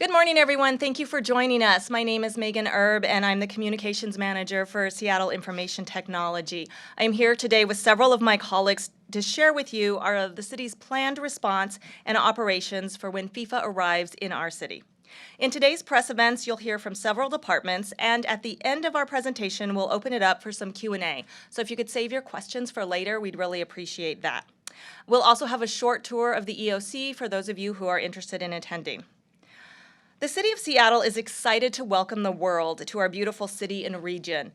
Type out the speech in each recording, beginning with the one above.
Good morning, everyone. Thank you for joining us. My name is Megan Erb, and I'm the Communications Manager for Seattle Information Technology. I'm here today with several of my colleagues to share with you the city's planned response and operations for when FIFA arrives in our city. In today's press events, you'll hear from several departments, and at the end of our presentation, we'll open it up for some Q&A. So if you could save your questions for later, we'd really appreciate that. We'll also have a short tour of the EOC for those of you who are interested in attending. The City of Seattle is excited to welcome the world to our beautiful city and region.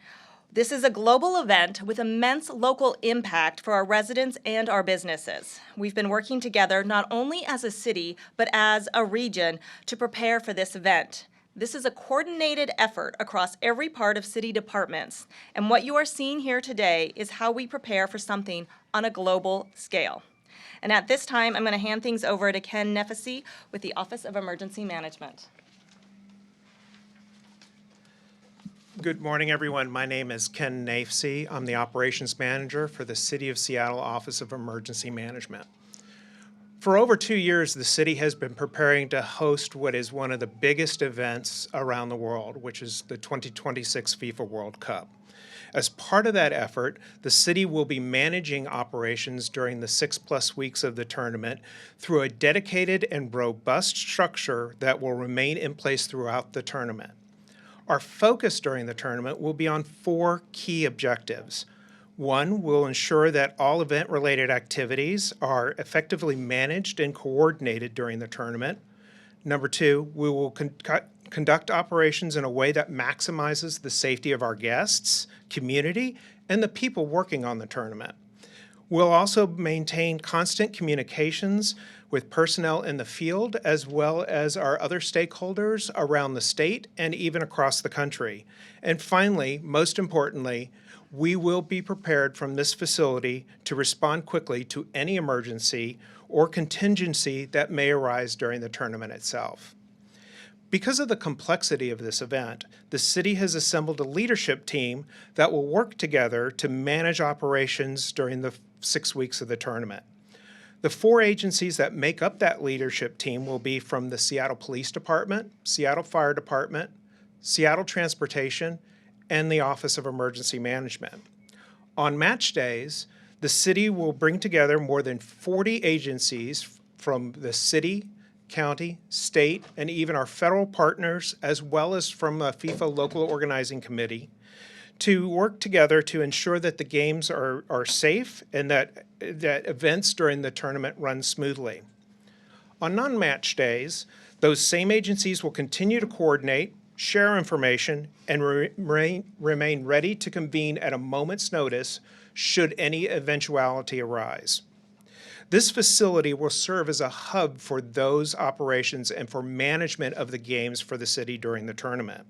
This is a global event with immense local impact for our residents and our businesses. We've been working together not only as a city, but as a region to prepare for this event. This is a coordinated effort across every part of city departments, and what you are seeing here today is how we prepare for something on a global scale. And at this time, I'm going to hand things over to Ken Neafcy with the Office of Emergency Management. Good morning, everyone. My name is Ken Neafcy. I'm the Operations Manager for the City of Seattle Office of Emergency Management. For over 2 years, the city has been preparing to host what is one of the biggest events around the world, which is the 2026 FIFA World Cup. As part of that effort, the city will be managing operations during the 6+ weeks of the tournament through a dedicated and robust structure that will remain in place throughout the tournament. Our focus during the tournament will be on 4 key objectives. 1, we'll ensure that all event-related activities are effectively managed and coordinated during the tournament. Number 2, we will conduct operations in a way that maximizes the safety of our guests, community, and the people working on the tournament. We'll also maintain constant communications with personnel in the field as well as our other stakeholders around the state and even across the country. And finally, most importantly, we will be prepared from this facility to respond quickly to any emergency or contingency that may arise during the tournament itself. Because of the complexity of this event, the city has assembled a leadership team that will work together to manage operations during the 6 weeks of the tournament. The 4 agencies that make up that leadership team will be from the Seattle Police Department, Seattle Fire Department, Seattle Transportation, and the Office of Emergency Management. On match days, the city will bring together more than 40 agencies from the city, county, state, and even our federal partners, as well as from a FIFA Local Organizing Committee, to work together to ensure that the games are safe and that events during the tournament run smoothly. On non-match days, those same agencies will continue to coordinate, share information, and remain ready to convene at a moment's notice should any eventuality arise. This facility will serve as a hub for those operations and for management of the games for the city during the tournament.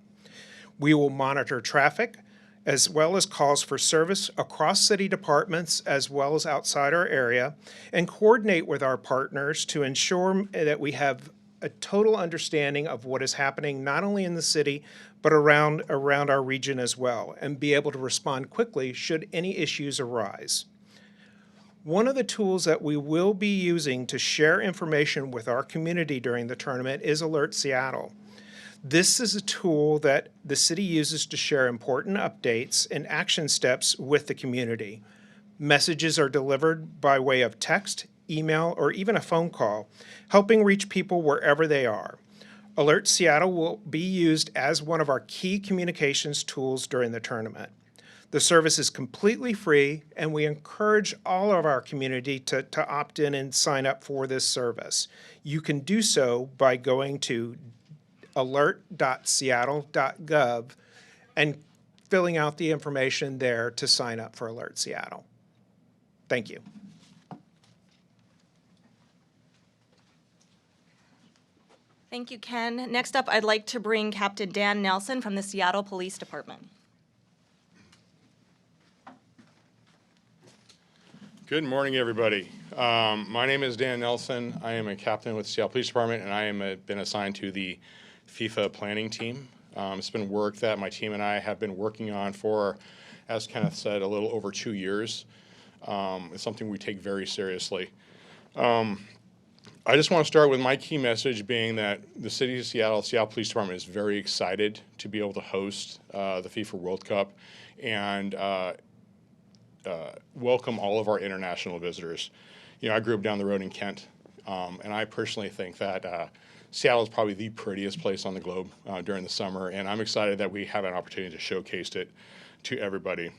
We will monitor traffic, as well as calls for service across city departments as well as outside our area, and coordinate with our partners to ensure that we have a total understanding of what is happening not only in the city, but around our region as well, and be able to respond quickly should any issues arise. One of the tools that we will be using to share information with our community during the tournament is Alert Seattle. This is a tool that the city uses to share important updates and action steps with the community. Messages are delivered by way of text, email, or even a phone call, helping reach people wherever they are. Alert Seattle will be used as one of our key communications tools during the tournament. The service is completely free, and we encourage all of our community to opt in and sign up for this service. You can do so by going to alert.seattle.gov and filling out the information there to sign up for Alert Seattle. Thank you. Thank you, Ken. Next up, I'd like to bring Captain Dan Nelson from the Seattle Police Department. Good morning, everybody. My name is Dan Nelson. I am a captain with the Seattle Police Department, and I am been assigned to the FIFA planning team. It's been work that my team and I have been working on for, as Kenneth said, a little over 2 years. It's something we take very seriously. I just want to start with my key message being that the City of Seattle Police Department is very excited to be able to host the FIFA World Cup and welcome all of our international visitors. You know, I grew up down the road in Kent, and I personally think that Seattle is probably the prettiest place on the globe during the summer, and I'm excited that we have an opportunity to showcase it to everybody.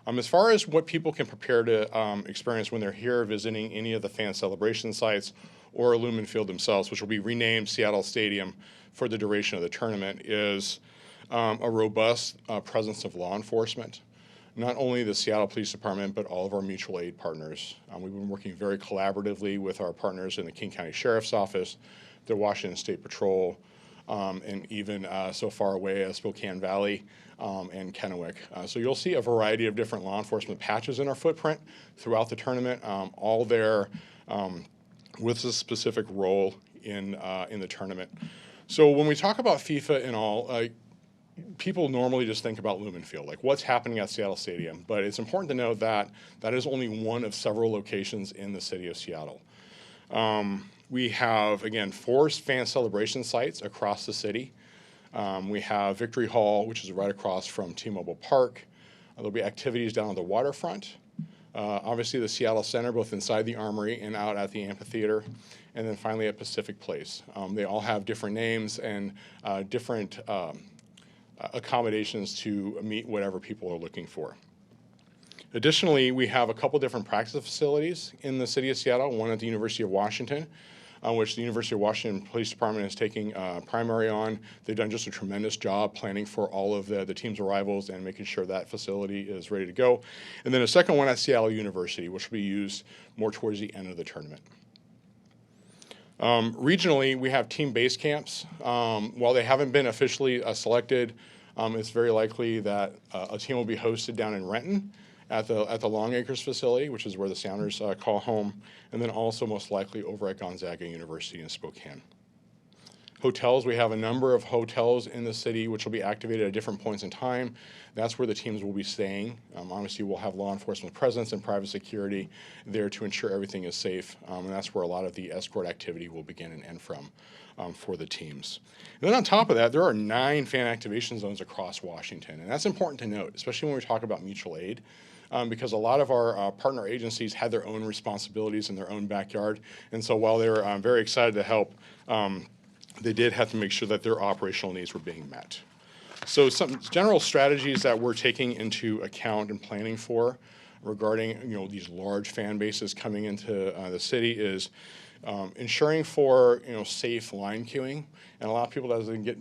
As far as what people can prepare to experience when they're here visiting any of the fan celebration sites or Lumen Field themselves, which will be renamed Seattle Stadium for the duration of the tournament, is a robust presence of law enforcement. Not only the Seattle Police Department, but all of our mutual aid partners. We've been working very collaboratively with our partners in the King County Sheriff's Office, the Washington State Patrol, and even so far away as Spokane Valley and Kennewick. So you'll see a variety of different law enforcement patches in our footprint throughout the tournament, all there with a specific role in the tournament. So when we talk about FIFA and all, people normally just think about Lumen Field, like what's happening at Seattle Stadium. But it's important to note that that is only one of several locations in the city of Seattle. We have, again, 4 fan celebration sites across the city. We have Victory Hall, which is right across from T-Mobile Park. There'll be activities down on the waterfront. Obviously, the Seattle Center, both inside the Armory and out at the amphitheater. And then finally at Pacific Place. They all have different names and different accommodations to meet whatever people are looking for. Additionally, we have a couple different practice facilities in the city of Seattle, one at the University of Washington, which the University of Washington Police Department is taking primary on. They've done just a tremendous job planning for all of the team's arrivals and making sure that facility is ready to go. And then a second one at Seattle University, which will be used more towards the end of the tournament. Regionally, we have team base camps. While they haven't been officially selected, it's very likely that a team will be hosted down in Renton at the Long Acres facility, which is where the Sounders call home, and then also most likely over at Gonzaga University in Spokane. Hotels, we have a number of hotels in the city which will be activated at different points in time. That's where the teams will be staying. Obviously, we'll have law enforcement presence and private security there to ensure everything is safe, and that's where a lot of the escort activity will begin and end from for the teams. And then on top of that, there are 9 fan activation zones across Washington, and that's important to note, especially when we talk about mutual aid. Because a lot of our partner agencies had their own responsibilities in their own backyard. And so while they were very excited to help, they did have to make sure that their operational needs were being met. So some general strategies that we're taking into account and planning for regarding these large fan bases coming into the city is ensuring for safe line queuing. And a lot of people, that doesn't get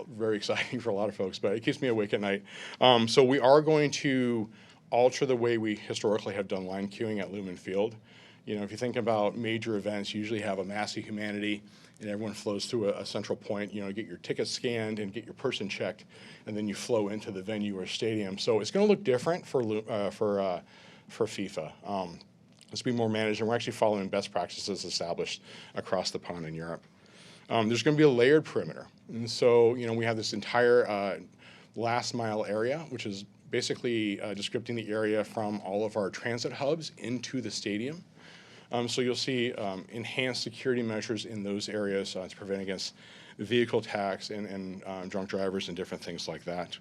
very exciting for a lot of folks, but it keeps me awake at night. So we are going to alter the way we historically have done line queuing at Lumen Field. If you think about major events, you usually have a mass of humanity and everyone flows through a central point, get your ticket scanned and get your person checked, and then you flow into the venue or stadium. So it's going to look different for FIFA. It's be more managed, and we're actually following best practices established across the pond in Europe. There's going to be a layered perimeter. And so, we have this entire last mile area, which is basically descripting the area from all of our transit hubs into the stadium. So you'll see enhanced security measures in those areas to prevent against vehicle attacks and drunk drivers and different things like that.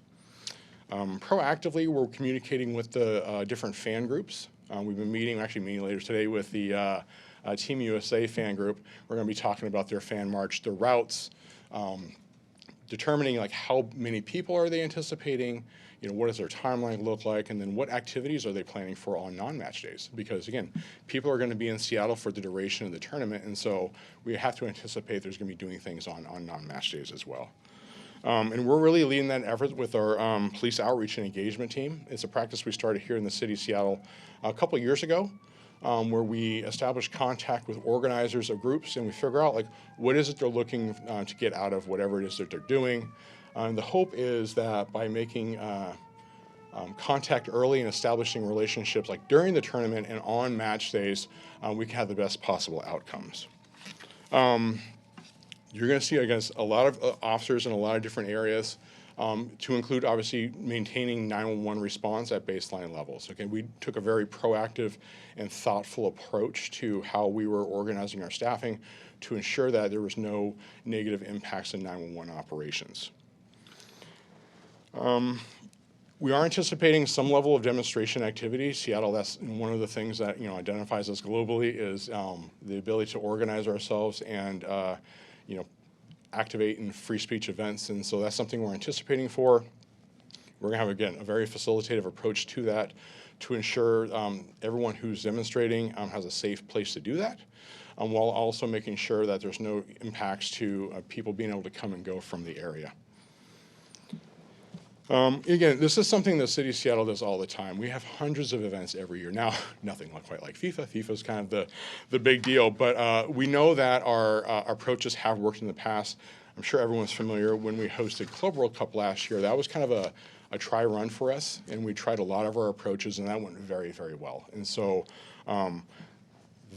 Proactively, we're communicating with the different fan groups. We've been meeting later today with the Team USA fan group. We're going to be talking about their fan march, the routes, determining how many people are they anticipating, what does their timeline look like, and then what activities are they planning for on non-match days? Because again, people are going to be in Seattle for the duration of the tournament, and so we have to anticipate there's going to be doing things on non-match days as well. And we're really leading that effort with our police outreach and engagement team. It's a practice we started here in the city of Seattle a couple of years ago, where we establish contact with organizers of groups and we figure out what is it they're looking to get out of whatever it is that they're doing. The hope is that by making contact early and establishing relationships during the tournament and on match days, we can have the best possible outcomes. You're going to see, I guess, a lot of officers in a lot of different areas. to include obviously maintaining 911 response at baseline levels. Okay, we took a very proactive and thoughtful approach to how we were organizing our staffing to ensure that there was no negative impacts in 911 operations. We are anticipating some level of demonstration activity. Seattle, that's one of the things that identifies us globally is the ability to organize ourselves and activate in free speech events, and so that's something we're anticipating for. We're going to have, again, a very facilitative approach to that to ensure everyone who's demonstrating has a safe place to do that, while also making sure that there's no impacts to people being able to come and go from the area. Again, this is something the City of Seattle does all the time. We have hundreds of events every year. Now, nothing quite like FIFA. FIFA is kind of the big deal, but we know that our approaches have worked in the past. I'm sure everyone's familiar when we hosted Club World Cup last year. That was kind of a try run for us, and we tried a lot of our approaches, and that went very, very well. And so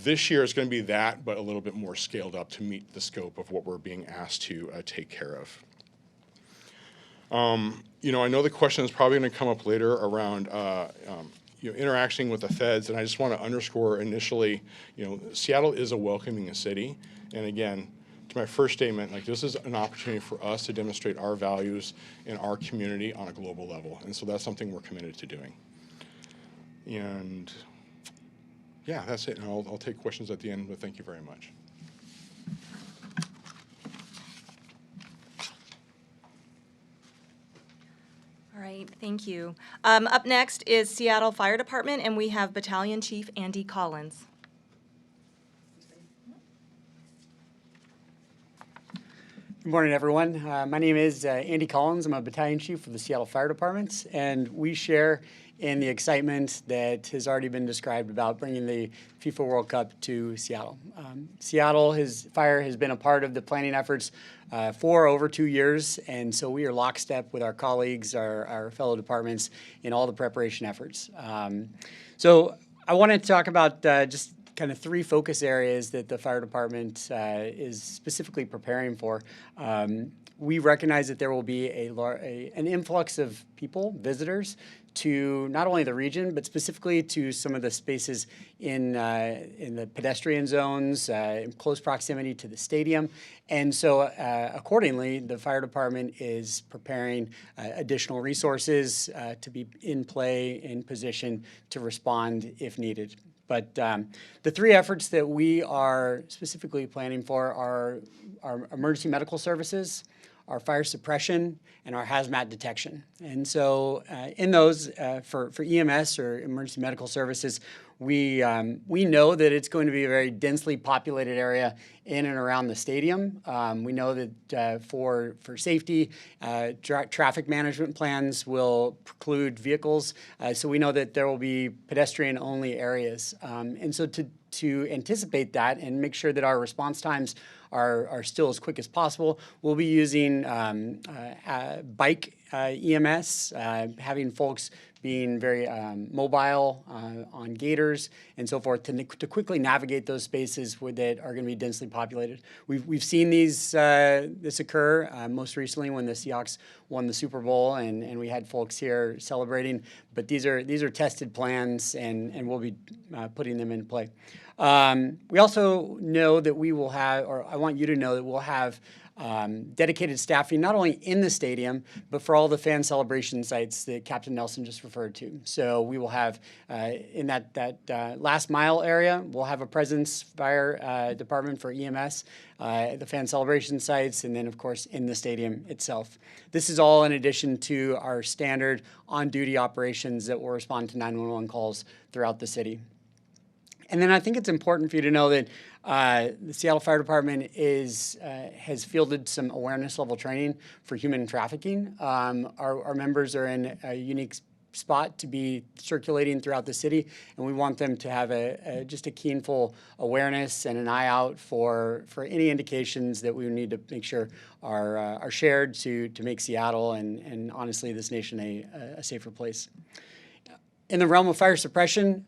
this year is going to be that, but a little bit more scaled up to meet the scope of what we're being asked to take care of. I know the question is probably going to come up later around interacting with the feds, and I just want to underscore initially, Seattle is a welcoming city, and again, to my first statement, this is an opportunity for us to demonstrate our values in our community on a global level, and so that's something we're committed to doing. And yeah, that's it, and I'll take questions at the end, but thank you very much. All right, thank you. Up next is Seattle Fire Department, and we have Battalion Chief Andy Collins. Good morning, everyone. My name is Andy Collins. I'm a battalion chief for the Seattle Fire Department, and we share in the excitement that has already been described about bringing the FIFA World Cup to Seattle. Seattle Fire has been a part of the planning efforts for over 2 years, and so we are lockstep with our colleagues, our fellow departments in all the preparation efforts. So I want to talk about just kind of 3 focus areas that the fire department is specifically preparing for. We recognize that there will be an influx of people, visitors, to not only the region, but specifically to some of the spaces in the pedestrian zones, in close proximity to the stadium. And so accordingly, the fire department is preparing additional resources to be in play, in position to respond if needed. But the 3 efforts that we are specifically planning for are our emergency medical services, our fire suppression, and our hazmat detection. And so in those, for EMS or emergency medical services, we know that it's going to be a very densely populated area in and around the stadium. We know that for safety, traffic management plans will preclude vehicles. So we know that there will be pedestrian-only areas. And so to anticipate that and make sure that our response times are still as quick as possible, we'll be using bike EMS, having folks being very mobile on gators and so forth to quickly navigate those spaces that are going to be densely populated. We've seen this occur most recently when the Seahawks won the Super Bowl, and we had folks here celebrating. But these are tested plans, and we'll be putting them into play. We also know that we will have, or I want you to know that we'll have dedicated staffing not only in the stadium, but for all the fan celebration sites that Captain Nelson just referred to. So we will have in that last mile area, we'll have a presence fire department for EMS, the fan celebration sites, and then of course in the stadium itself. This is all in addition to our standard on-duty operations that will respond to 911 calls throughout the city. And then I think it's important for you to know that the Seattle Fire Department has fielded some awareness level training for human trafficking. Our members are in a unique spot to be circulating throughout the city, and we want them to have just a keenful awareness and an eye out for any indications that we need to make sure are shared to make Seattle and honestly this nation a safer place. In the realm of fire suppression,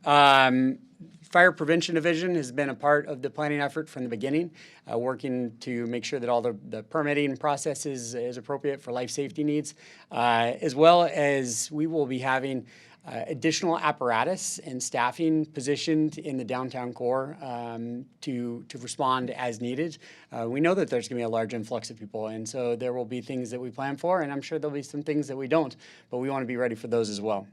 Fire Prevention Division has been a part of the planning effort from the beginning, working to make sure that all the permitting process is appropriate for life safety needs, as well as we will be having additional apparatus and staffing positioned in the downtown core to respond as needed. We know that there's going to be a large influx of people, and so there will be things that we plan for, and I'm sure there'll be some things that we don't, but we want to be ready for those as well.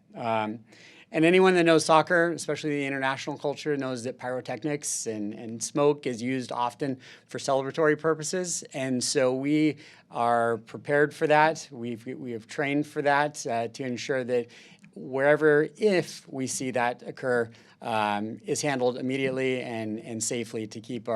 And anyone that knows soccer, especially the international culture, knows that pyrotechnics and smoke is used often for celebratory purposes. And so we are prepared for that. We have trained for that to ensure that wherever, if we see that occur, is handled immediately and safely to keep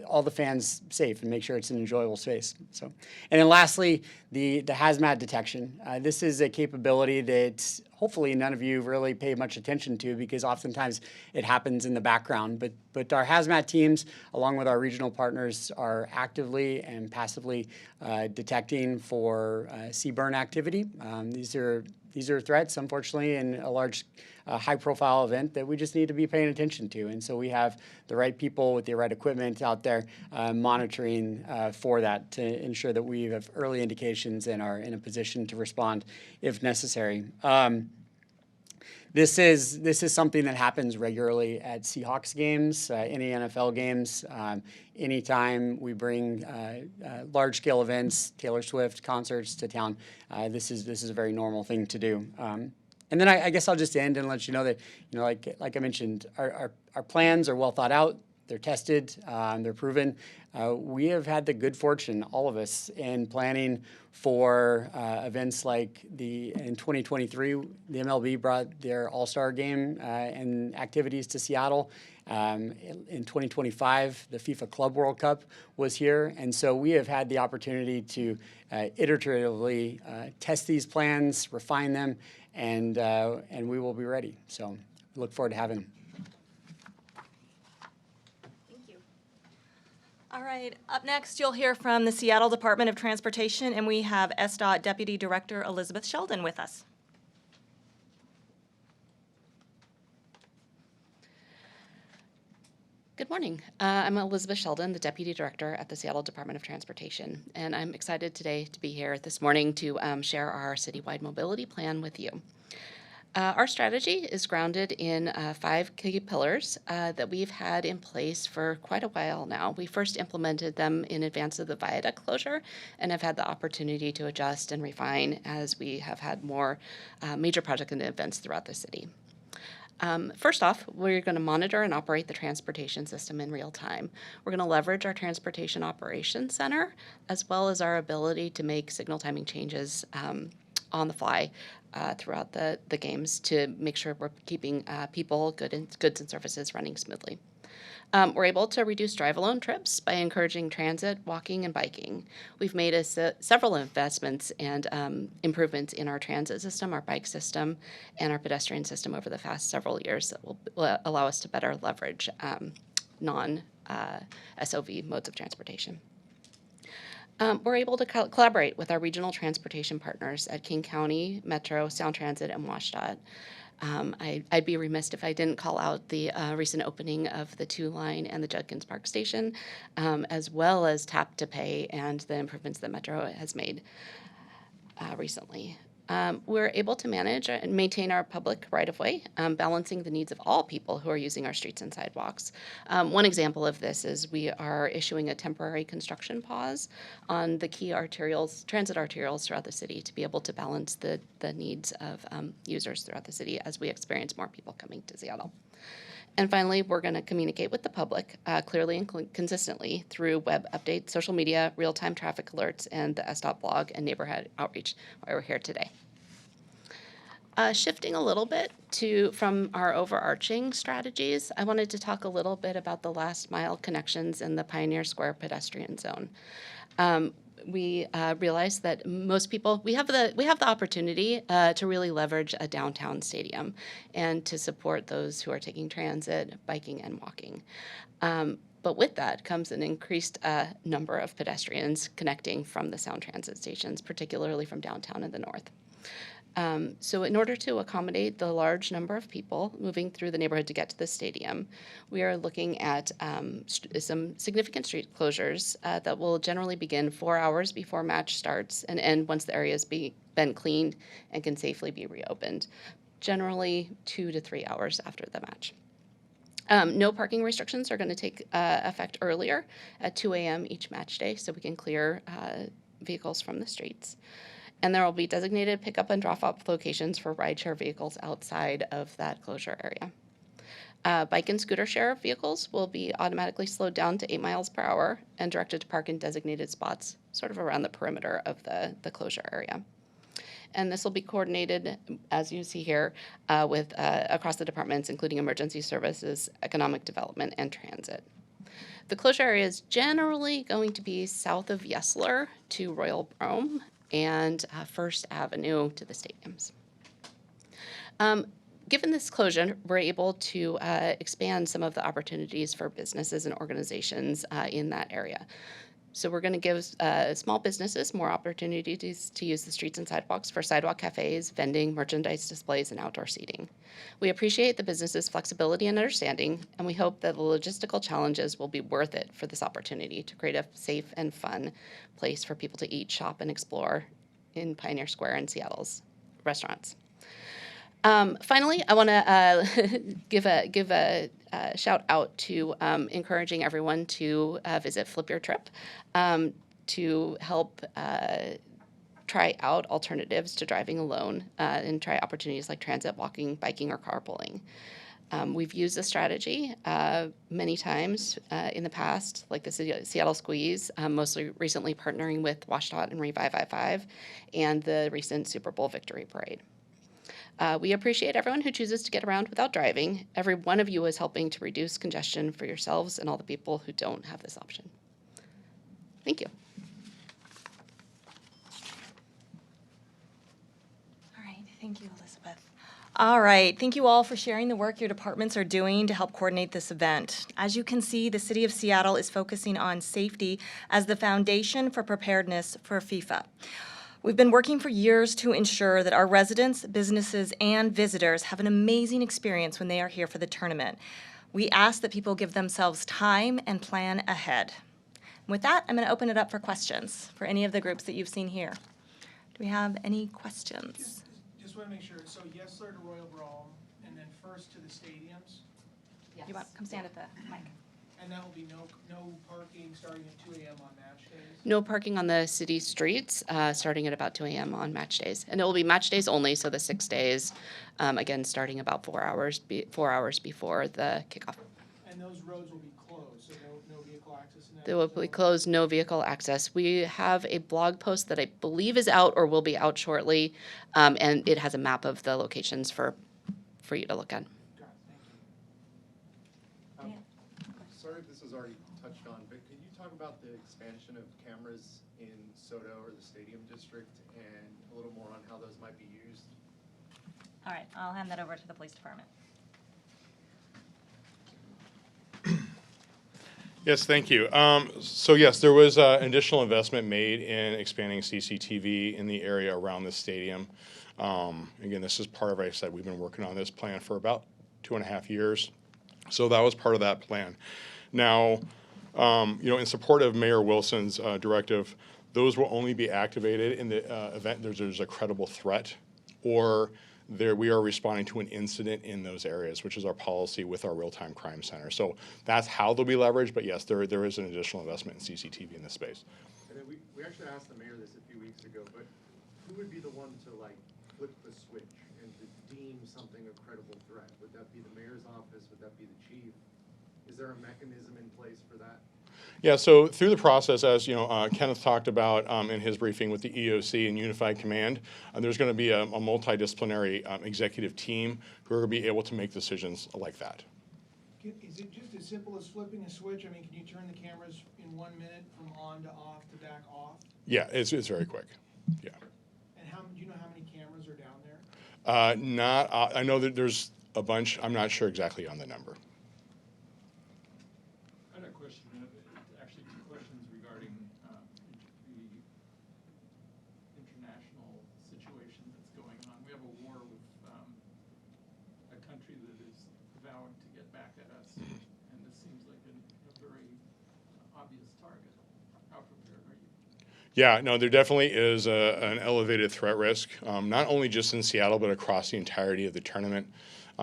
all the fans safe and make sure it's an enjoyable space. So, and then lastly, the hazmat detection. This is a capability that hopefully none of you really pay much attention to because oftentimes it happens in the background. But our hazmat teams, along with our regional partners, are actively and passively detecting for sea burn activity. These are threats, unfortunately, in a large, high-profile event that we just need to be paying attention to. And so we have the right people with the right equipment out there monitoring for that to ensure that we have early indications and are in a position to respond if necessary. This is something that happens regularly at Seahawks games, any NFL games. Anytime we bring large-scale events, Taylor Swift concerts to town, this is a very normal thing to do. And then I guess I'll just end and let you know that, like I mentioned, our plans are well thought out. They're tested. They're proven. We have had the good fortune, all of us, in planning for events like in 2023, the MLB brought their All-Star game and activities to Seattle. In 2025, the FIFA Club World Cup was here. And so we have had the opportunity to iteratively test these plans, refine them, and we will be ready. So look forward to having them. All right, up next, you'll hear from the Seattle Department of Transportation, and we have SDOT Deputy Director Elizabeth Sheldon with us. Good morning. I'm Elizabeth Sheldon, the Deputy Director at the Seattle Department of Transportation, and I'm excited today to be here this morning to share our citywide mobility plan with you. Our strategy is grounded in 5 key pillars that we've had in place for quite a while now. We first implemented them in advance of the viaduct closure and have had the opportunity to adjust and refine as we have had more major project and events throughout the city. First off, we're going to monitor and operate the transportation system in real time. We're going to leverage our Transportation Operations Center as well as our ability to make signal timing changes on the fly throughout the games to make sure we're keeping people, goods and services running smoothly. We're able to reduce drive-alone trips by encouraging transit, walking, and biking. We've made several investments and improvements in our transit system, our bike system, and our pedestrian system over the past several years that will allow us to better leverage non-SOV modes of transportation. We're able to collaborate with our regional transportation partners at King County, Metro, Sound Transit, and WashDOT. I'd be remiss if I didn't call out the recent opening of the 2-line and the Judkins Park Station, as well as Tap to Pay and the improvements that Metro has made recently. We're able to manage and maintain our public right-of-way, balancing the needs of all people who are using our streets and sidewalks. One example of this is we are issuing a temporary construction pause on the key transit arterials throughout the city to be able to balance the needs of users throughout the city as we experience more people coming to Seattle. And finally, we're going to communicate with the public clearly and consistently through web updates, social media, real-time traffic alerts, and the SDOT blog and neighborhood outreach, why we're here today. Shifting a little bit from our overarching strategies, I wanted to talk a little bit about the last mile connections in the Pioneer Square pedestrian zone. We realized that most people, we have the opportunity to really leverage a downtown stadium and to support those who are taking transit, biking, and walking. But with that comes an increased number of pedestrians connecting from the Sound Transit stations, particularly from downtown and the north. So in order to accommodate the large number of people moving through the neighborhood to get to the stadium, we are looking at some significant street closures that will generally begin 4 hours before match starts and end once the area has been cleaned and can safely be reopened, generally 2 to 3 hours after the match. No parking restrictions are going to take effect earlier at 2 a.m. each match day, so we can clear vehicles from the streets. And there will be designated pickup and drop-off locations for rideshare vehicles outside of that closure area. Bike and scooter share vehicles will be automatically slowed down to 8 miles per hour and directed to park in designated spots, sort of around the perimeter of the closure area. And this will be coordinated, as you see here, with across the departments, including emergency services, economic development, and transit. The closure area is generally going to be south of Yesler to Royal Brome and First Avenue to the stadiums. Given this closure, we're able to expand some of the opportunities for businesses and organizations in that area. So we're going to give small businesses more opportunities to use the streets and sidewalks for sidewalk cafes, vending, merchandise displays, and outdoor seating. We appreciate the business's flexibility and understanding, and we hope that the logistical challenges will be worth it for this opportunity to create a safe and fun place for people to eat, shop, and explore in Pioneer Square and Seattle's restaurants. Finally, I want to give a shout out to encouraging everyone to visit Flip Your Trip to help try out alternatives to driving alone and try opportunities like transit, walking, biking, or carpooling. We've used this strategy many times in the past, like the Seattle Squeeze, mostly recently partnering with WashDOT and Revive I-5, and the recent Super Bowl victory parade. We appreciate everyone who chooses to get around without driving. Every one of you is helping to reduce congestion for yourselves and all the people who don't have this option. Thank you. All right, thank you, Elizabeth. All right, thank you all for sharing the work your departments are doing to help coordinate this event. As you can see, the City of Seattle is focusing on safety as the foundation for preparedness for FIFA. We've been working for years to ensure that our residents, businesses, and visitors have an amazing experience when they are here for the tournament. We ask that people give themselves time and plan ahead. With that, I'm going to open it up for questions for any of the groups that you've seen here. Do we have any questions? Just want to make sure, so Yesler to Royal Brome, and then first to the stadiums, Do you want come stand at the mic? and that will be no parking starting at 2 a.m. on match days? No parking on the city streets starting at about 2 a.m. on match days. And it will be match days only, so the 6 days, again, starting about 4 hours before the kickoff. And those roads will be closed, so no vehicle access in that? They will be closed, no vehicle access. We have a blog post that I believe is out or will be out shortly, and it has a map of the locations for you to look at. Sorry if this is already touched on, but could you talk about the expansion of cameras in Soto or the Stadium District and a little more on how those might be used? All right, I'll hand that over to the police department. Yes, thank you. So yes, there was additional investment made in expanding CCTV in the area around the stadium. Again, this is part of, like I said, we've been working on this plan for about 2.5 years. So that was part of that plan. Now, in support of Mayor Wilson's directive, those will only be activated in the event there's a credible threat or we are responding to an incident in those areas, which is our policy with our real-time crime center. So that's how they'll be leveraged, but yes, there is an additional investment in CCTV in this space. And then we actually asked the mayor this a few weeks ago, but who would be the one to flip the switch and to deem something a credible threat? Would that be the mayor's office? Would that be the chief? Is there a mechanism in place for that? Yeah, so through the process, as Kenneth talked about in his briefing with the EOC and Unified Command, there's going to be a multidisciplinary executive team who are going to be able to make decisions like that. Is it just as simple as flipping a switch? I mean, can you turn the cameras in 1 minute from on to off to back off? Yeah, it's very quick. Yeah. And do you know how many cameras are down there? I know that there's a bunch. I'm not sure exactly on the number. I had a question, actually 2 questions regarding the international situation that's going on. We seems like a very obvious target. How prepared are you? Yeah, no, there definitely is an elevated threat risk, not only just in Seattle, but across the entirety of the tournament.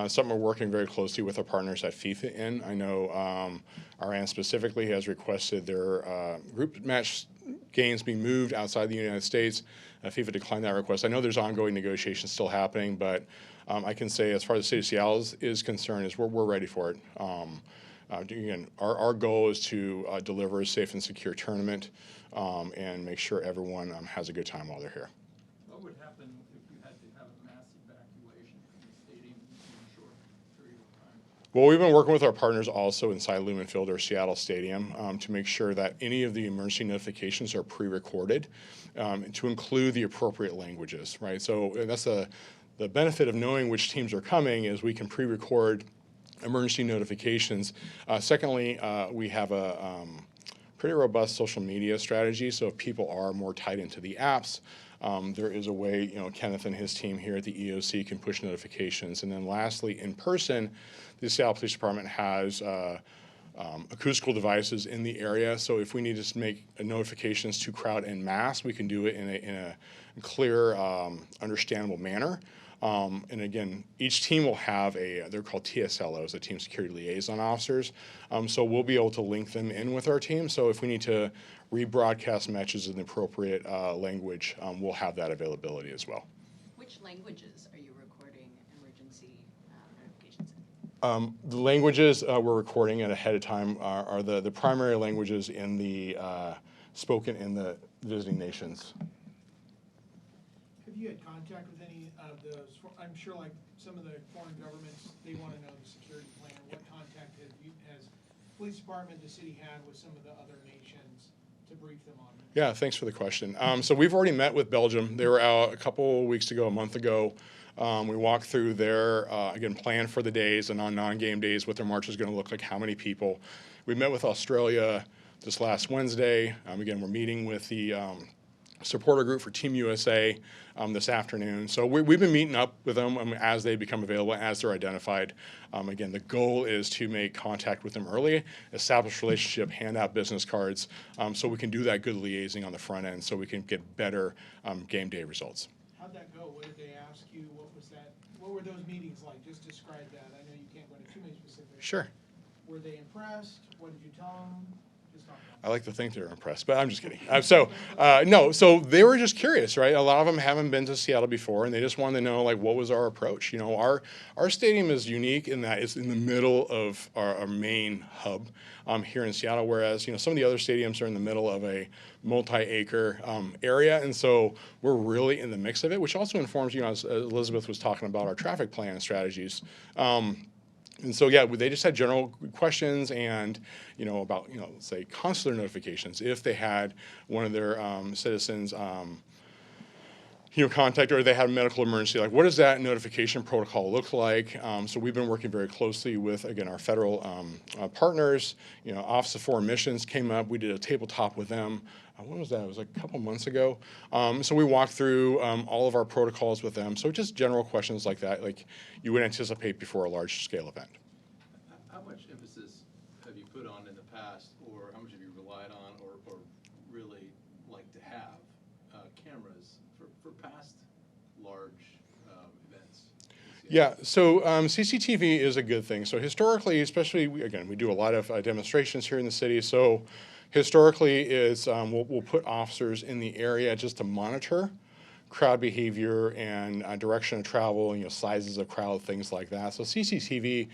Something we're working very closely with our partners at FIFA in. I know RN specifically has requested their group match games be moved outside the United States. FIFA declined that request. I know there's ongoing negotiations still happening, but I can say as far as the city of Seattle is concerned, is we're ready for it. Again, our goal is to deliver a safe and secure tournament and make sure everyone has a good time while they're here. What would happen if you had to have a mass evacuation from the stadium in a short period of time? Well, we've been working with our partners also inside Lumen Field or Seattle Stadium to make sure that any of the emergency notifications are pre-recorded to include the appropriate languages, right? So that's the benefit of knowing which teams are coming is we can pre-record emergency notifications. Secondly, we have a pretty robust social media strategy. So if people are more tied into the apps, there is a way, Kenneth and his team here at the EOC can push notifications. And then lastly, in person, the Seattle Police Department has acoustical devices in the area. So if we need to make notifications to crowd en masse, we can do it in a clear, understandable manner. And again, each team will have they're called TSLOs, the Team Security Liaison Officers. So we'll be able to link them in with our team. So if we need to rebroadcast matches in the appropriate language, we'll have that availability as well. Which languages are you recording emergency notifications in? The languages we're recording at ahead of time are the primary languages in the spoken in the visiting nations. Have you had contact with any of those? I'm sure like some of the foreign governments, they want to know the security plan. What contact has police department, the city had with some of the other nations to brief them on it? Yeah, thanks for the question. So we've already met with Belgium. They were out a couple weeks ago, a month ago. We walked through their, again, plan for the days and on non-game days, what their march is going to look like, how many people. We met with Australia this last Wednesday. Again, we're meeting with the supporter group for Team USA this afternoon. So we've been meeting up with them as they become available, as they're identified. Again, the goal is to make contact with them early, establish relationship, hand out business cards, so we can do that good liaising on the front end so we can get better game day results. How'd that go? What did they ask you? What was that? What were those meetings like? Just describe that. I know you can't go into too many specifics. Sure. Were they impressed? What did you tell them? Just talk about it. I like to think they're impressed, but I'm just kidding. No, so they were just curious, right? A lot of them haven't been to Seattle before, and they just wanted to know, like, what was our approach? Our stadium is unique in that it's in the middle of our main hub here in Seattle, whereas, some of the other stadiums are in the middle of a multi-acre area, and so we're really in the mix of it, which also informs, as Elizabeth was talking about, our traffic plan strategies. And so, yeah, they just had general questions and, about, say, consular notifications. If they had one of their citizens, contact or they had a medical emergency, like what does that notification protocol look like? So we've been working very closely with, again, our federal partners. Office of Foreign Missions came up. We did a tabletop with them. When was that? It was like a couple months ago. So we walked through all of our protocols with them. So just general questions like that, like you would anticipate before a large-scale event. How much emphasis have you put on in the past, or how much have you relied on, or really like to have cameras for past large events? Yeah, so CCTV is a good thing. So historically, especially, we do a lot of demonstrations here in the city. So historically, we'll put officers in the area just to monitor crowd behavior and direction of travel, sizes of crowd, things like that. So CCTV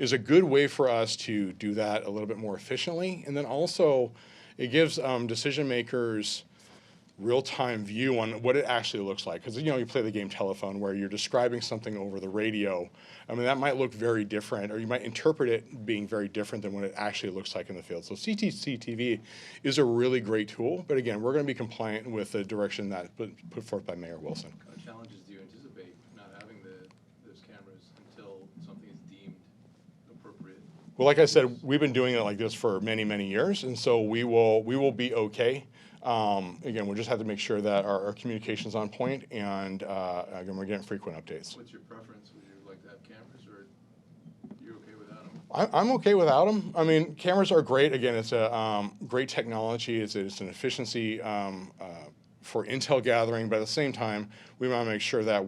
is a good way for us to do that a little bit more efficiently. And then also, it gives decision makers real-time view on what it actually looks like. Because, you play the game telephone where you're describing something over the radio. That might look very different, or you might interpret it being very different than what it actually looks like in the field. So CCTV is a really great tool. But again, we're going to be compliant with the direction that put forth by Mayor Wilson. What kind of challenges do you anticipate not having those cameras until something is deemed appropriate? Well, like I said, we've been doing it like this for many, many years, and so we will be okay. Again, we'll just have to make sure that our communication's on point, and again, we're getting frequent updates. What's your preference? Would you like to have cameras, or you're okay without them? I'm okay without them. I mean, cameras are great. Again, it's a great technology. It's an efficiency for intel gathering, but at the same time, we want to make sure that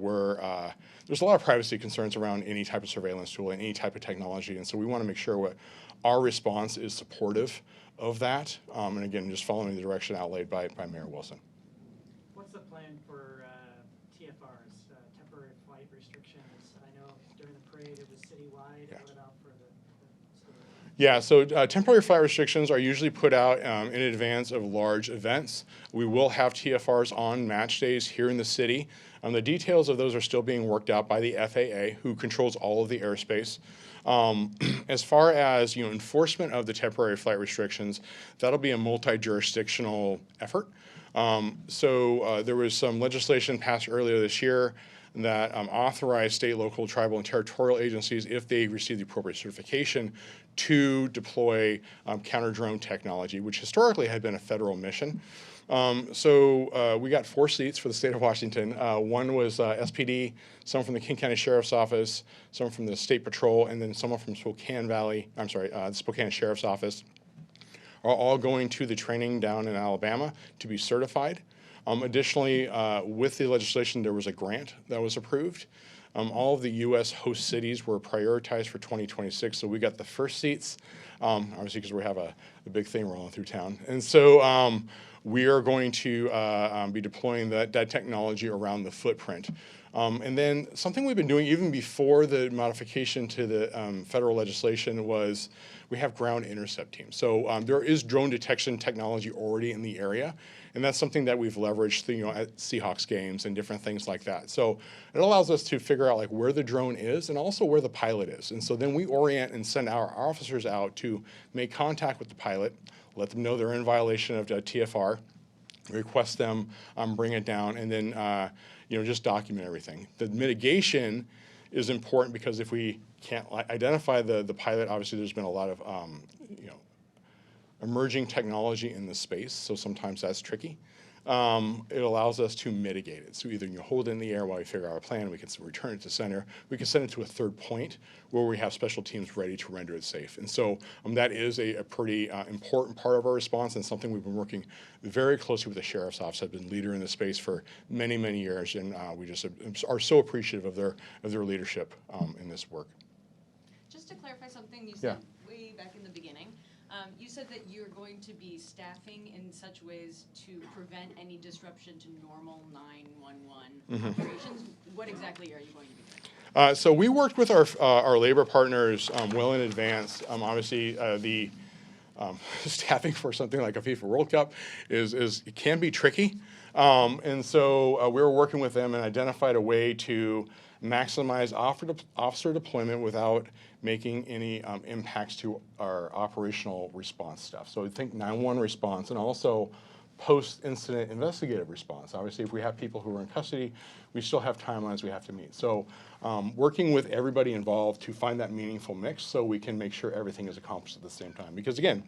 there's a lot of privacy concerns around any type of surveillance tool and any type of technology, and so we want to make sure our response is supportive of that. And again, just following the direction outlaid by Mayor Wilson. What's the plan for TFRs, temporary flight restrictions? I know during the parade it was citywide. Yeah. What about for the state? Yeah, so temporary flight restrictions are usually put out in advance of large events. We will have TFRs on match days here in the city. The details of those are still being worked out by the FAA, who controls all of the airspace. As far as enforcement of the temporary flight restrictions, that'll be a multi-jurisdictional effort. There was some legislation passed earlier this year that authorized state, local, tribal, and territorial agencies, if they receive the appropriate certification, to deploy counter-drone technology, which historically had been a federal mission. We got 4 seats for the state of Washington. One was SPD, someone from the King County Sheriff's Office, someone from the State Patrol, and then someone from the Spokane Sheriff's Office, are all going to the training down in Alabama to be certified. Additionally, with the legislation, there was a grant that was approved. All of the U.S. host cities were prioritized for 2026, so we got the first seats, obviously because we have a big thing rolling through town. And so we are going to be deploying that technology around the footprint. And then something we've been doing even before the modification to the federal legislation was we have ground intercept teams. So there is drone detection technology already in the area, and that's something that we've leveraged at Seahawks games and different things like that. So it allows us to figure out where the drone is and also where the pilot is. And so then we orient and send our officers out to make contact with the pilot, let them know they're in violation of TFR, request them, bring it down, and then just document everything. The mitigation is important because if we can't identify the pilot, obviously there's been a lot of emerging technology in the space, so sometimes that's tricky. It allows us to mitigate it. So either you hold it in the air while we figure out our plan, we can return it to center, we can send it to a third point where we have special teams ready to render it safe. And so that is a pretty important part of our response, and something we've been working very closely with the Sheriff's Office. I've been leader in the space for many, many years, and we just are so appreciative of their leadership in this work. Just to clarify something you said way back in the beginning, you said that you're going to be staffing in such ways to prevent any disruption to normal 911 operations. What exactly are you going to be doing? So we worked with our labor partners well in advance. Obviously, the staffing for something like a FIFA World Cup it can be tricky, and so we were working with them and identified a way to maximize officer deployment without making any impacts to our operational response stuff. So I think 911 response and also post-incident investigative response. Obviously, if we have people who are in custody, we still have timelines we have to meet. So working with everybody involved to find that meaningful mix so we can make sure everything is accomplished at the same time. Because again,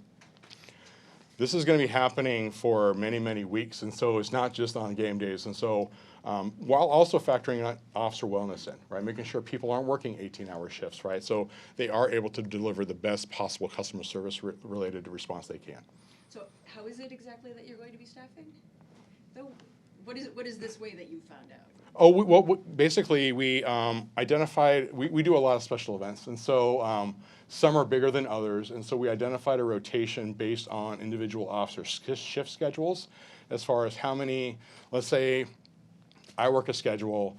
this is going to be happening for many, many weeks, and so it's not just on game days. And so while also factoring officer wellness in, right, making sure people aren't working 18-hour shifts, right, so they are able to deliver the best possible customer service related to response they can. So how is it exactly that you're going to be staffing? So what is this way that you found out? Oh, basically we identified, we do a lot of special events, and so some are bigger than others, and so we identified a rotation based on individual officer shift schedules as far as how many, let's say I work a schedule,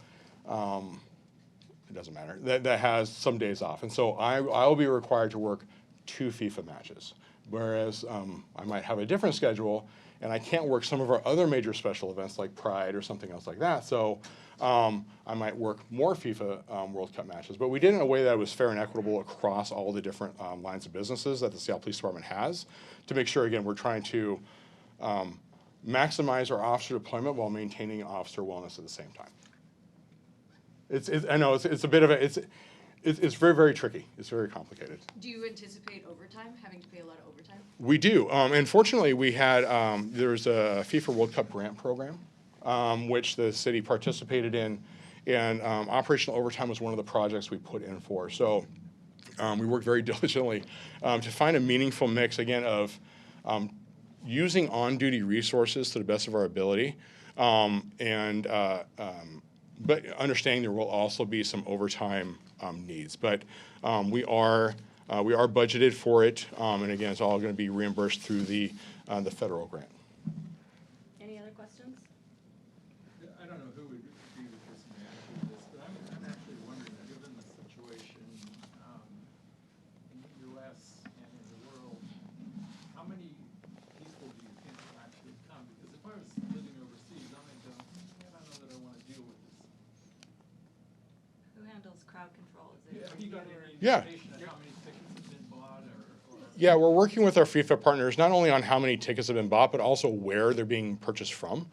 it doesn't matter, that has some days off, and so I will be required to work 2 FIFA matches, whereas I might have a different schedule and I can't work some of our other major special events like Pride or something else like that. So I might work more FIFA World Cup matches. But we did it in a way that was fair and equitable across all the different lines of businesses that the Seattle Police Department has to make sure, again, we're trying to maximize our officer deployment while maintaining officer wellness at the same time. I know it's a bit of it's very, very tricky. It's very complicated. Do you anticipate overtime, having to pay a lot of overtime? We do. And fortunately, we had, there's a FIFA World Cup grant program, which the city participated in, and operational overtime was one of the projects we put in for. So we worked very diligently to find a meaningful mix, again, of using on-duty resources to the best of our ability, but understanding there will also be some overtime needs. But we are budgeted for it, and again, it's all going to be reimbursed through the federal grant. Any other questions? I don't know who would be the person to answer this, but I'm actually wondering, given the situation in the U.S. and in the world, how many people do you think will actually come? Because if I was living overseas, I might go, I don't know that I want to deal with this. Who handles crowd control? Is it Have you got any Yeah. indication of how many tickets have been bought or? Yeah, we're working with our FIFA partners not only on how many tickets have been bought, but also where they're being purchased from,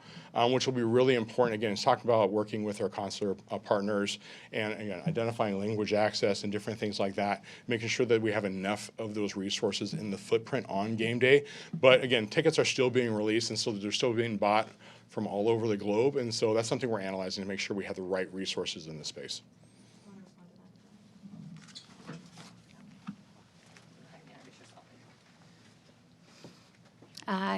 which will be really important. Again, it's talking about working with our consular partners and, again, identifying language access and different things like that, making sure that we have enough of those resources in the footprint on game day. But again, tickets are still being released, and so they're still being bought from all over the globe, and so that's something we're analyzing to make sure we have the right resources in the space.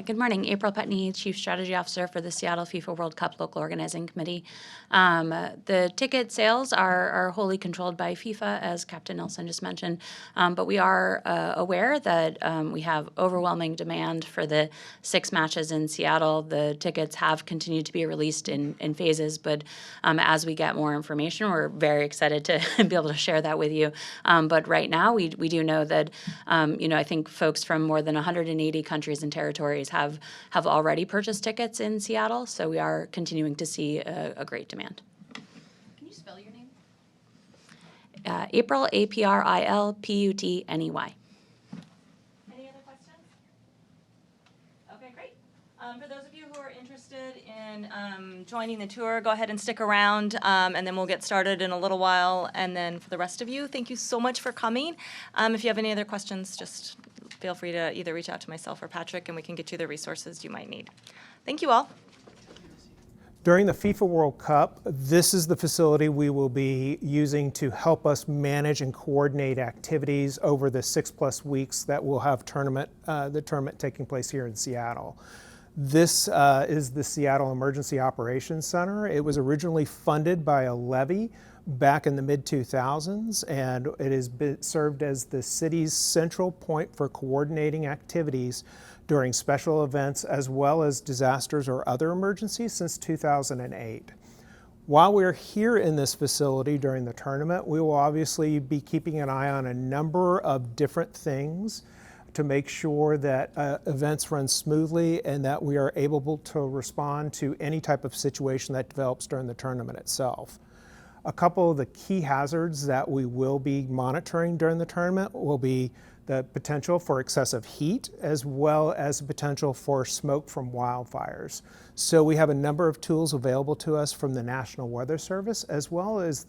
Good morning, April Putney, Chief Strategy Officer for the Seattle FIFA World Cup Local Organizing Committee. The ticket sales are wholly controlled by FIFA, as Captain Nelson just mentioned, but we are aware that we have overwhelming demand for the 6 matches in Seattle. The tickets have continued to be released in phases, but as we get more information, we're very excited to be able to share that with you. But right now, we do know that, I think folks from more than 180 countries and territories have already purchased tickets in Seattle, so we are continuing to see a great demand. Can you spell your name? April, Aprilputney. Any other questions? Okay, great. For those of you who are interested in joining the tour, go ahead and stick around, and then we'll get started in a little while. And then for the rest of you, thank you so much for coming. If you have any other questions, just feel free to either reach out to myself or Patrick, and we can get you the resources you might need. Thank you all. During the FIFA World Cup, this is the facility we will be using to help us manage and coordinate activities over the 6+ weeks that we'll have the tournament taking place here in Seattle. This is the Seattle Emergency Operations Center. It was originally funded by a levy back in the mid-2000s, and it has served as the city's central point for coordinating activities during special events as well as disasters or other emergencies since 2008. While we're here in this facility during the tournament, we will obviously be keeping an eye on a number of different things to make sure that events run smoothly and that we are able to respond to any type of situation that develops during the tournament itself. A couple of the key hazards that we will be monitoring during the tournament will be the potential for excessive heat as well as the potential for smoke from wildfires. So we have a number of tools available to us from the National Weather Service as well as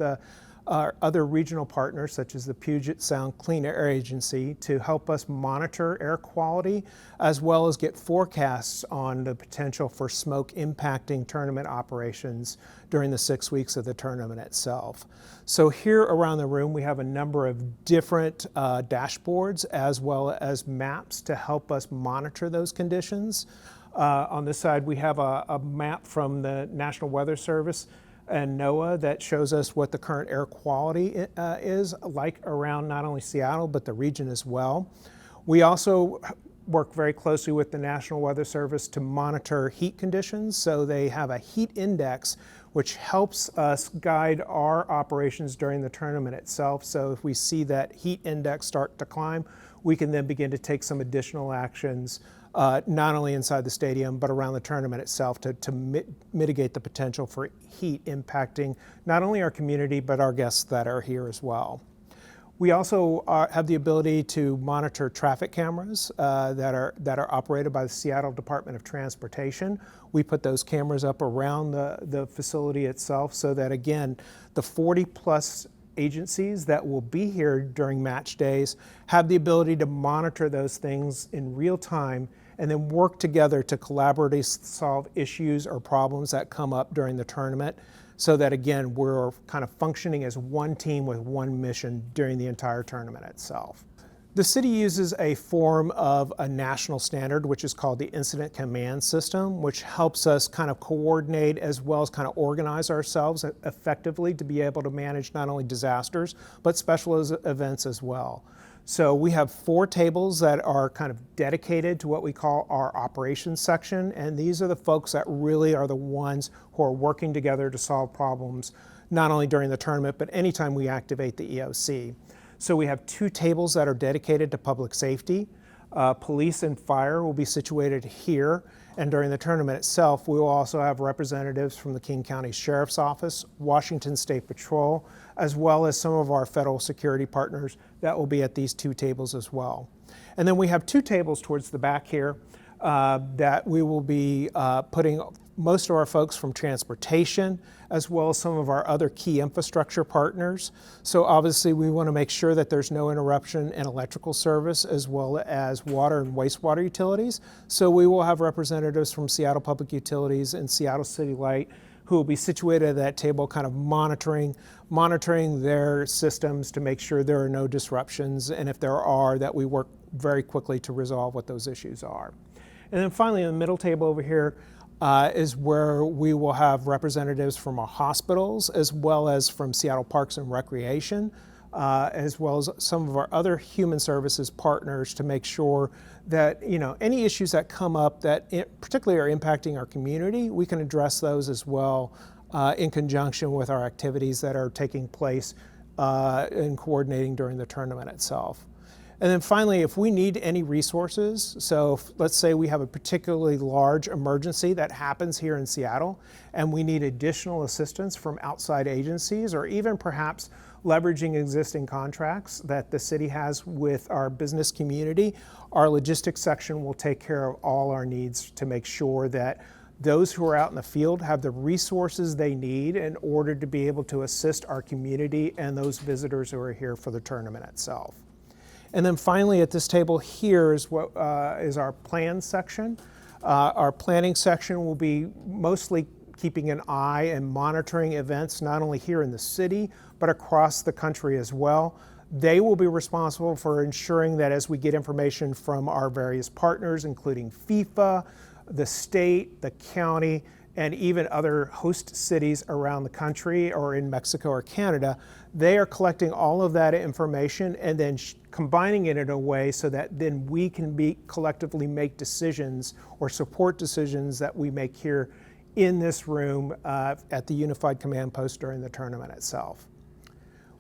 our other regional partners such as the Puget Sound Clean Air Agency to help us monitor air quality as well as get forecasts on the potential for smoke impacting tournament operations during the 6 weeks of the tournament itself. So here around the room we have a number of different dashboards as well as maps to help us monitor those conditions. On this side we have a map from the National Weather Service and NOAA that shows us what the current air quality is like around not only Seattle but the region as well. We also work very closely with the National Weather Service to monitor heat conditions, so they have a heat index which helps us guide our operations during the tournament itself. So if we see that heat index start to climb, we can then begin to take some additional actions not only inside the stadium, but around the tournament itself to mitigate the potential for heat impacting not only our community, but our guests that are here as well. We also have the ability to monitor traffic cameras that are operated by the Seattle Department of Transportation. We put those cameras up around the facility itself so that, again, the 40+ agencies that will be here during match days have the ability to monitor those things in real time and then work together to collaboratively solve issues or problems that come up during the tournament so that, again, we're kind of functioning as one team with one mission during the entire tournament itself. The city uses a form of a national standard, which is called the Incident Command System, which helps us kind of coordinate as well as kind of organize ourselves effectively to be able to manage not only disasters, but special events as well. So we have 4 tables that are kind of dedicated to what we call our operations section, and these are the folks that really are the ones who are working together to solve problems, not only during the tournament, but anytime we activate the EOC. So we have 2 tables that are dedicated to public safety. Police and fire will be situated here, and during the tournament itself, we will also have representatives from the King County Sheriff's Office, Washington State Patrol, as well as some of our federal security partners that will be at these 2 tables as well. And then we have 2 tables towards the back here that we will be putting most of our folks from transportation, as well as some of our other key infrastructure partners. So obviously we want to make sure that there's no interruption in electrical service, as well as water and wastewater utilities. So we will have representatives from Seattle Public Utilities and Seattle City Light who will be situated at that table kind of monitoring their systems to make sure there are no disruptions, and if there are, that we work very quickly to resolve what those issues are. And then finally, in the middle table over here is where we will have representatives from our hospitals, as well as from Seattle Parks and Recreation, as well as some of our other human services partners, to make sure that, you know, any issues that come up that particularly are impacting our community, we can address those as well in conjunction with our activities that are taking place and coordinating during the tournament itself. And then finally, if we need any resources, so let's say we have a particularly large emergency that happens here in Seattle, and we need additional assistance from outside agencies, or even perhaps leveraging existing contracts that the city has with our business community, our logistics section will take care of all our needs to make sure that those who are out in the field have the resources they need in order to be able to assist our community and those visitors who are here for the tournament itself. And then finally, at this table here is what is our plan section. Our planning section will be mostly keeping an eye and monitoring events not only here in the city, but across the country as well. They will be responsible for ensuring that as we get information from our various partners, including FIFA, the state, the county, and even other host cities around the country or in Mexico or Canada, they are collecting all of that information and then combining it in a way so that then we can collectively make decisions or support decisions that we make here in this room at the Unified Command Post during the tournament itself.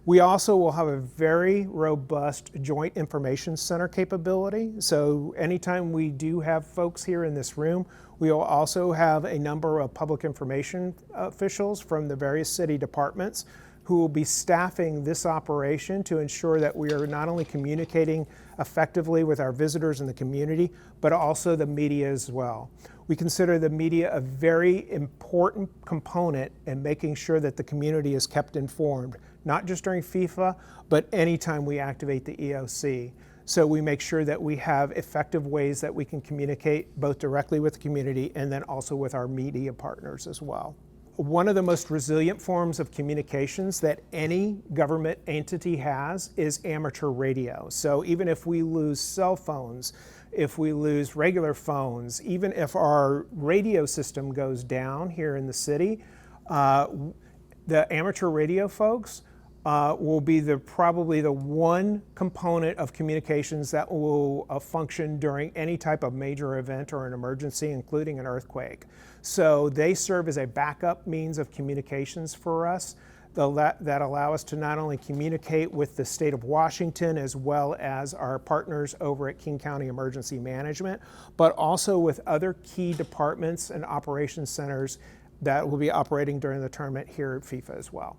We also will have a very robust Joint Information Center capability. So anytime we do have folks here in this room, we will also have a number of public information officials from the various city departments who will be staffing this operation to ensure that we are not only communicating effectively with our visitors in the community, but also the media as well. We consider the media a very important component in making sure that the community is kept informed, not just during FIFA, but anytime we activate the EOC. So we make sure that we have effective ways that we can communicate both directly with the community and then also with our media partners as well. One of the most resilient forms of communications that any government entity has is amateur radio. So even if we lose cell phones, if we lose regular phones, even if our radio system goes down here in the city, the amateur radio folks will be probably the one component of communications that will function during any type of major event or an emergency, including an earthquake. So they serve as a backup means of communications for us that allow us to not only communicate with the state of Washington as well as our partners over at King County Emergency Management, but also with other key departments and operations centers that will be operating during the tournament here at FIFA as well.